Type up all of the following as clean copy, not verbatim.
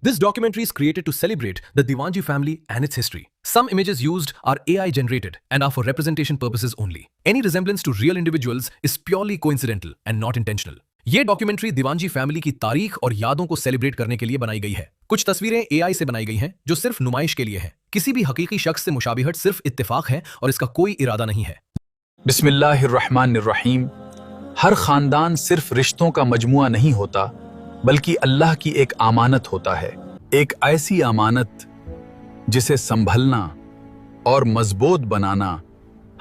This documentary is created to celebrate the Diwanji family and its history. Some images used are AI generated and are for representation purposes only. Any resemblance to real individuals is purely coincidental and not intentional. ये documentary दिवांजी family की तारीख और यादों को celebrate करने के लिए बनाई गई है। कुछ तस्वीरें AI से बनाई गई हैं जो सिर्फ नुमाइश के लिए हैं। किसी भी हकीकी शख्स से मुशाबिहत सिर्फ इत्तेफाक है और इसका कोई इरादा नहीं है। बिस्मिल्लाहिर्रहमानिर्रहीम। हर खानदान सिर्फ रिश्तों का मजमुआ नहीं होता, बल्कि अल्लाह की एक अमानत होता है। एक ऐसी अमानत जिसे संभलना और मजबूत बनाना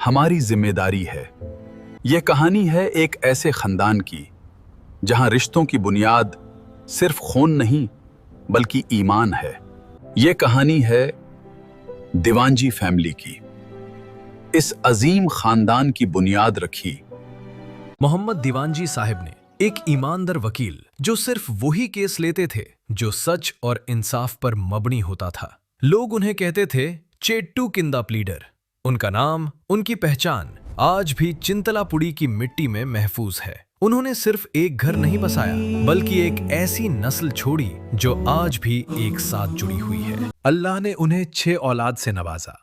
हमारी जिम्मेदारी है। यह कहानी है एक ऐसे खानदान की जहां रिश्तों की बुनियाद सिर्फ खून नहीं बल्कि ईमान है। यह कहानी है दिवांजी फैमिली की। इस अजीम खानदान की बुनियाद रखी मोहम्मद दिवांजी साहब ने, एक ईमानदार वकील जो सिर्फ वही केस लेते थे जो सच और इंसाफ पर मबनी होता था। लोग उन्हें कहते थे चेट्टू किंदा प्लीडर। उनका नाम, उनकी पहचान आज भी चिंतलापुड़ी की मिट्टी में महफूज है। उन्होंने सिर्फ एक घर नहीं बसाया, बल्कि एक ऐसी नस्ल छोड़ी जो आज भी एक साथ जुड़ी हुई है। अल्लाह ने उन्हें 6 औलाद से नवाजा।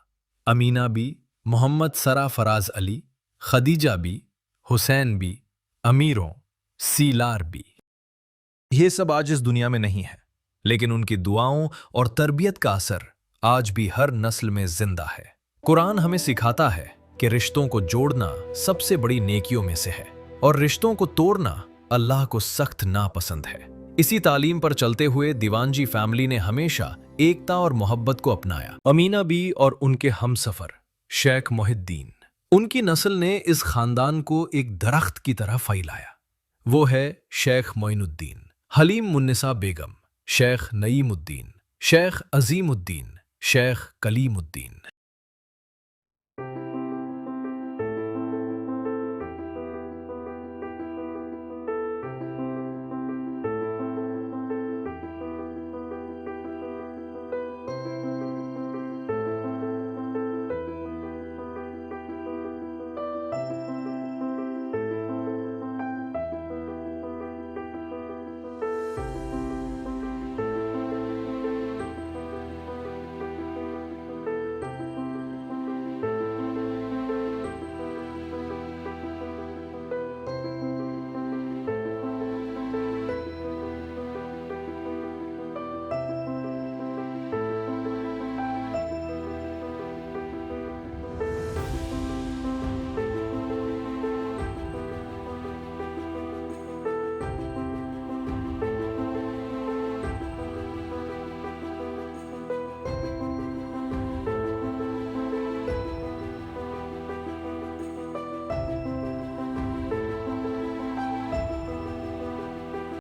अमीना बी, मोहम्मद सरा फराज अली, खदीजा बी, हुसैन बी, अमीरों, सीलार बी। ये सब आज इस दुनिया में नहीं है, लेकिन उनकी दुआओं और तरबियत का असर आज भी हर नस्ल में जिंदा है। कुरान हमें सिखाता है कि रिश्तों को जोड़ना सबसे बड़ी नेकियों में से है और रिश्तों को तोड़ना अल्लाह को सख्त नापसंद है। इसी तालीम पर चलते हुए दिवांजी फैमिली ने हमेशा एकता और मोहब्बत को अपनाया। अमीना बी और उनके हमसफर शेख मोहिद्दीन, उनकी नस्ल ने इस खानदान को एक दरख्त की तरह फैलाया। वो है शेख मोइनुद्दीन, हलीम मुन्निसा बेगम, शेख नईमुद्दीन, शेख अजीमुद्दीन, शेख कलीमुद्दीन।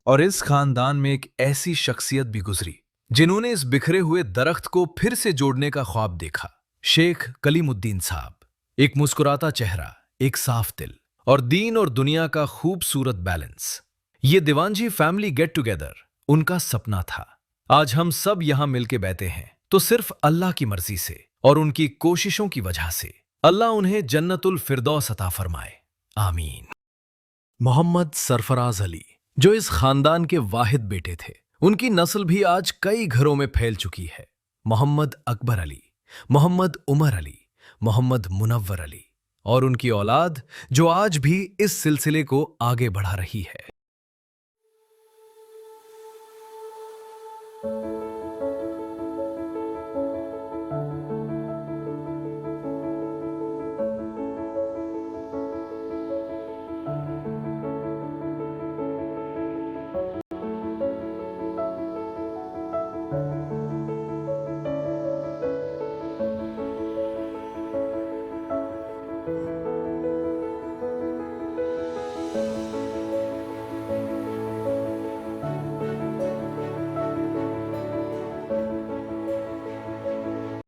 और इस खानदान में एक ऐसी शख्सियत भी गुजरी जिन्होंने इस बिखरे हुए दरख्त को फिर से जोड़ने का ख्वाब देखा। शेख कलीमुद्दीन साहब, एक मुस्कुराता चेहरा, एक साफ दिल और दीन और दुनिया का खूबसूरत बैलेंस। ये दिवांजी फैमिली गेट टुगेदर उनका सपना था। आज हम सब यहां मिलके बैठे हैं तो सिर्फ अल्लाह की मर्जी से और उनकी कोशिशों की वजह से। अल्लाह उन्हें जन्नतुल फिरदौस अता फरमाए, आमीन। मोहम्मद सरफराज अली, जो इस खानदान के वाहिद बेटे थे, उनकी नस्ल भी आज कई घरों में फैल चुकी है। मोहम्मद अकबर अली, मोहम्मद उमर अली, मोहम्मद मुनव्वर अली और उनकी औलाद जो आज भी इस सिलसिले को आगे बढ़ा रही है।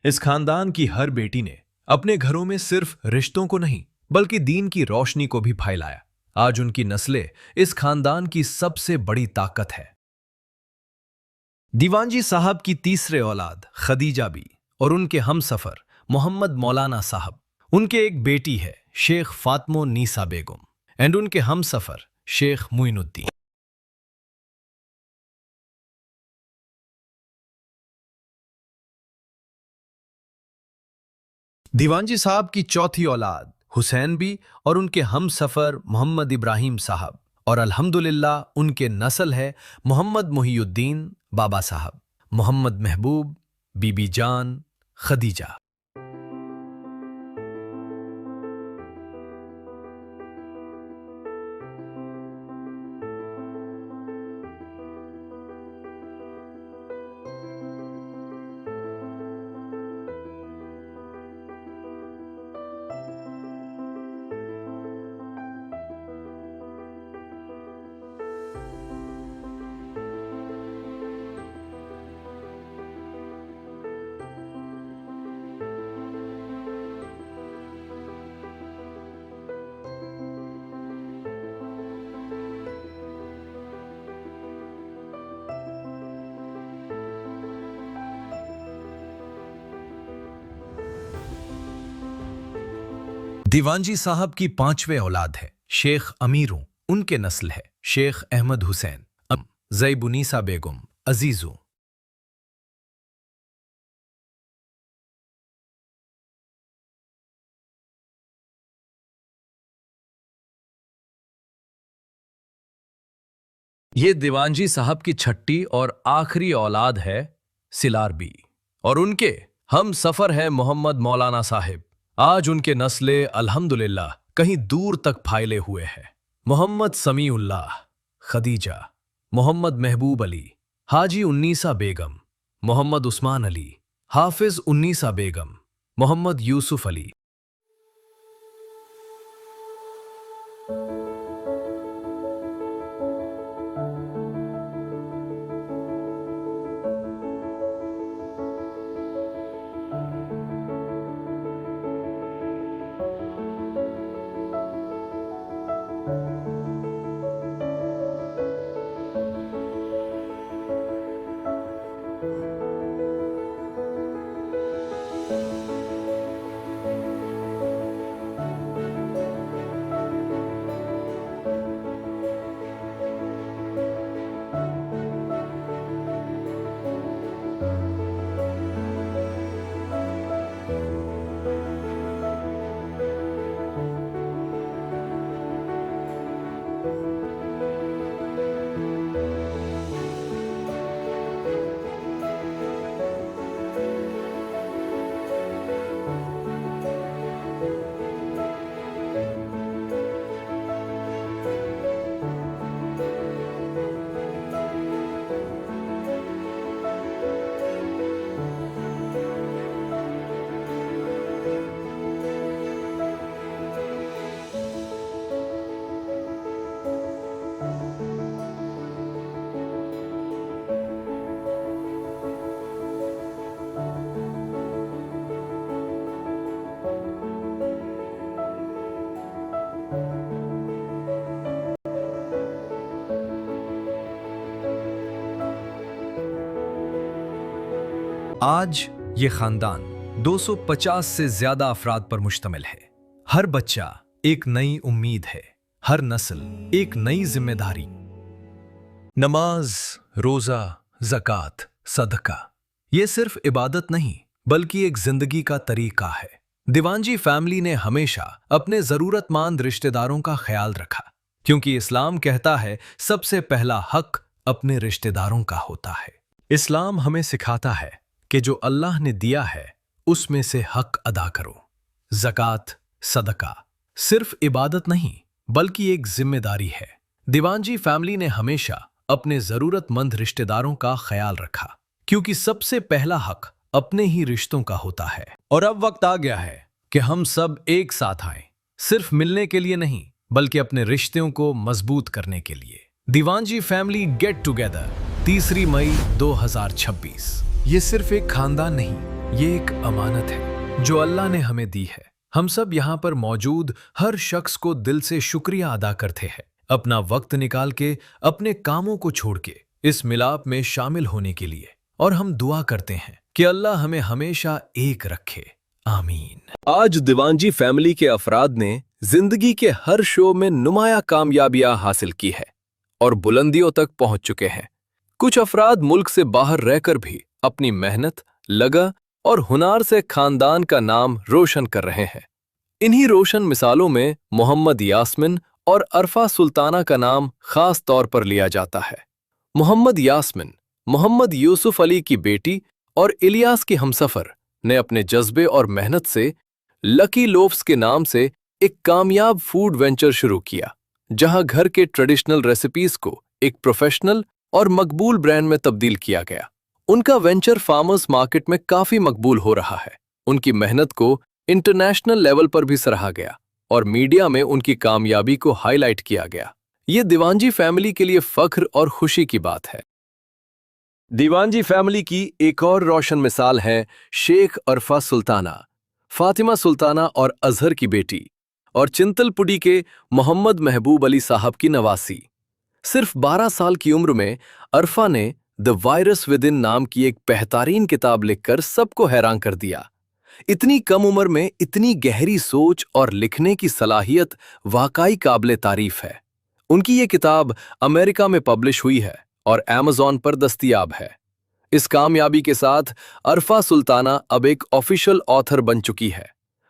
इस खानदान की हर बेटी ने अपने घरों में सिर्फ रिश्तों को नहीं बल्कि दीन की रोशनी को भी फैलाया। आज उनकी नस्लें इस खानदान की सबसे बड़ी ताकत है। दिवांजी साहब की तीसरे औलाद खदीजा बी और उनके हमसफर मोहम्मद मौलाना साहब, उनके एक बेटी है शेख फातमो नीसा बेगम एंड उनके हमसफर शेख मुइनुद्दीन। दीवानजी साहब की चौथी औलाद हुसैन भी और उनके हम सफ़र मोहम्मद इब्राहिम साहब, और अल्हम्दुलिल्लाह उनके नस्ल है मोहम्मद मुहियुद्दीन बाबा साहब, मोहम्मद महबूब, बीबी जान, खदीजा। दीवानजी साहब की पांचवें औलाद है शेख अमीरों, उनके नस्ल है शेख अहमद हुसैन, ज़ैबुनीसा बेगम, अजीजों। ये दीवानजी साहब की छठी और आखिरी औलाद है सिलार बी, और उनके हम सफर है मोहम्मद मौलाना साहिब। आज उनके नस्ले अल्हम्दुलिल्लाह कहीं दूर तक फैले हुए हैं। मोहम्मद समीउल्लाह, खदीजा, मोहम्मद महबूब अली, हाजी उन्नीसा बेगम, मोहम्मद उस्मान अली, हाफिज उन्नीसा बेगम, मोहम्मद यूसुफ अली। आज ये खानदान 250 से ज्यादा अफराद पर मुश्तमिल है। हर बच्चा एक नई उम्मीद है, हर नस्ल एक नई जिम्मेदारी। नमाज, रोजा, ज़कात, सदका, ये सिर्फ इबादत नहीं बल्कि एक जिंदगी का तरीका है। दीवानजी फैमिली ने हमेशा अपने जरूरतमंद रिश्तेदारों का ख्याल रखा, क्योंकि इस्लाम कहता है सबसे पहला हक अपने रिश्तेदारों का होता है। इस्लाम हमें सिखाता है कि जो अल्लाह ने दिया है उसमें से हक अदा करो। ज़कात, सदका सिर्फ इबादत नहीं बल्कि एक जिम्मेदारी है। दीवानजी फैमिली ने हमेशा अपने जरूरतमंद रिश्तेदारों का ख्याल रखा, क्योंकि सबसे पहला हक अपने ही रिश्तों का होता है। और अब वक्त आ गया है कि हम सब एक साथ आएं, सिर्फ मिलने के लिए नहीं बल्कि अपने रिश्तों को मजबूत करने के लिए। दीवानजी फैमिली गेट टुगेदर 3 मई 2026। ये सिर्फ एक खानदान नहीं, ये एक अमानत है जो अल्लाह ने हमें दी है। हम सब यहाँ पर मौजूद हर शख्स को दिल से शुक्रिया अदा करते हैं, अपना वक्त निकाल के अपने कामों को छोड़ के इस मिलाप में शामिल होने के लिए। और हम दुआ करते हैं कि अल्लाह हमें हमेशा एक रखे, आमीन। आज दीवानजी फैमिली के अफराद ने जिंदगी के हर शो में नुमाया कामयाबियां हासिल की है और बुलंदियों तक पहुंच चुके हैं। कुछ अफराद मुल्क से बाहर रहकर भी अपनी मेहनत, लगन और हुनर से खानदान का नाम रोशन कर रहे हैं। इन्हीं रोशन मिसालों में मोहम्मद यास्मिन और अरफा सुल्ताना का नाम खास तौर पर लिया जाता है। मोहम्मद यास्मिन मोहम्मद यूसुफ अली की बेटी और इलियास की हमसफर ने अपने जज्बे और मेहनत से लकी लोफ्स के नाम से एक कामयाब फूड वेंचर शुरू किया, जहां घर के ट्रेडिशनल रेसिपीज को एक प्रोफेशनल और मकबूल ब्रांड में तब्दील किया गया। उनका वेंचर फार्मर्स मार्केट में काफी मकबूल हो रहा है। उनकी मेहनत को इंटरनेशनल लेवल पर भी सराहा गया और मीडिया में उनकी कामयाबी को हाईलाइट किया गया। ये दीवानजी फैमिली के लिए फख्र और खुशी की बात है। दीवानजी फैमिली की एक और रोशन मिसाल है शेख अरफा सुल्ताना, फातिमा सुल्ताना और अजहर की बेटी, और चिंतलपुडी के मोहम्मद महबूब अली साहब की नवासी। सिर्फ 12 साल की उम्र में अरफा ने द वायरस विद इन नाम की एक बेहतरीन किताब लिखकर सबको हैरान कर दिया। इतनी कम उम्र में इतनी गहरी सोच और लिखने की सलाहियत वाकई काबिले तारीफ है। उनकी ये किताब अमेरिका में पब्लिश हुई है और अमेज़न पर दस्तयाब है। इस कामयाबी के साथ अरफा सुल्ताना अब एक ऑफिशियल ऑथर बन चुकी है।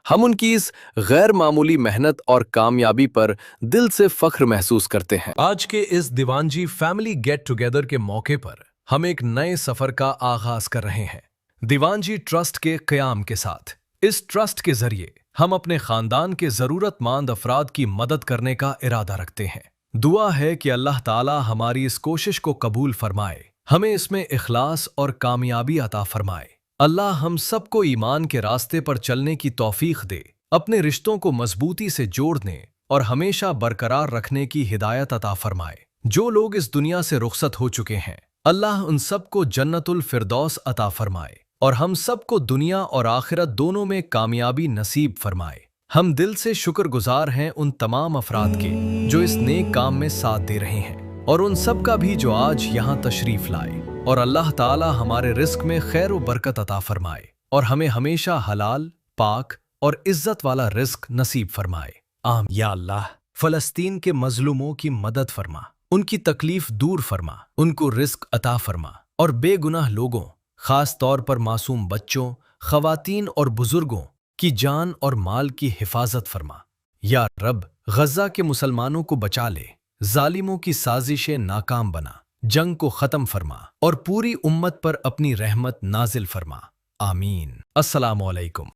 हम उनकी इस गैर मामूली मेहनत और कामयाबी पर दिल से फख्र महसूस करते हैं। आज के इस दीवानजी फैमिली गेट टुगेदर के मौके पर हम एक नए सफर का आगाज कर रहे हैं, दीवानजी ट्रस्ट के क़याम के साथ। इस ट्रस्ट के जरिए हम अपने खानदान के जरूरतमंद अफराद की मदद करने का इरादा रखते हैं। दुआ है कि अल्लाह ताला हमारी इस कोशिश को कबूल फरमाए, हमें इसमें इखलास और कामयाबी अता फरमाए। अल्लाह हम सबको ईमान के रास्ते पर चलने की तौफीक दे, अपने रिश्तों को मजबूती से जोड़ने और हमेशा बरकरार रखने की हिदायत अता फरमाए। जो लोग इस दुनिया से रुखसत हो चुके हैं, अल्लाह उन सबको जन्नतुल फिरदौस अता फरमाए और हम सबको दुनिया और आखिरत दोनों में कामयाबी नसीब फरमाए। हम दिल से शुक्रगुजार हैं उन तमाम अफराद के जो इस नेक काम में साथ दे रहे हैं और उन सब का भी जो आज यहाँ तशरीफ लाए। और अल्लाह ताला हमारे रिस्क में खैर व बरकत अता फरमाए और हमें हमेशा हलाल, पाक और इज्जत वाला रिस्क नसीब फरमाए। आम या अल्लाह, फलस्तीन के मजलूमों की मदद फरमा, उनकी तकलीफ दूर फरमा, उनको रिस्क अता फरमा और बेगुनाह लोगों, खास तौर पर मासूम बच्चों, खवातीन और बुजुर्गों की जान और माल की हिफाजत फरमा। या रब, गजा के मुसलमानों को बचा ले, जालिमों की साजिशें नाकाम बना, जंग को खत्म फरमा और पूरी उम्मत पर अपनी रहमत नाजिल फरमा। आमीन। अस्सलामु अलैकुम।